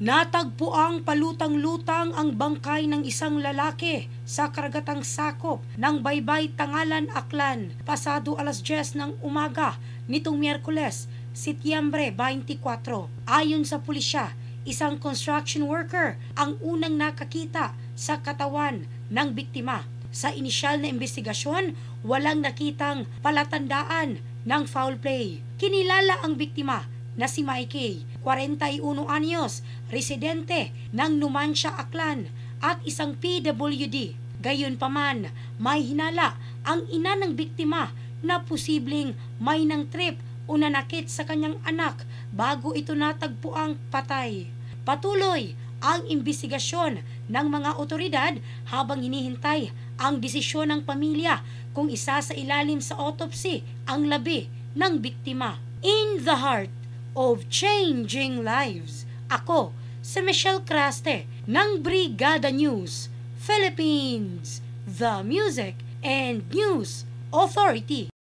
Natagpo ang palutang-lutang ang bangkay ng isang lalaki sa karagatang sakop ng Baybay, Tangalan, Aklan pasado alas 10 ng umaga nitong Miyerkules, Setyembre 24. Ayon sa pulisya, isang construction worker ang unang nakakita sa katawan ng biktima. Sa inisyal na investigasyon, walang nakitang palatandaan ng foul play. Kinilala ang biktima na si Mikey, 41 anyos, residente ng Numancia, Aklan at isang PWD. Gayunpaman, may hinala ang ina ng biktima na posibleng may nang trip o nanakit sa kanyang anak bago ito natagpuang patay. Patuloy ang imbestigasyon ng mga otoridad habang hinihintay ang desisyon ng pamilya kung isa sa ilalim sa autopsy ang labi ng biktima. In the heart of changing lives, ako si Michelle Craste ng Brigada News Philippines, the Music and News Authority.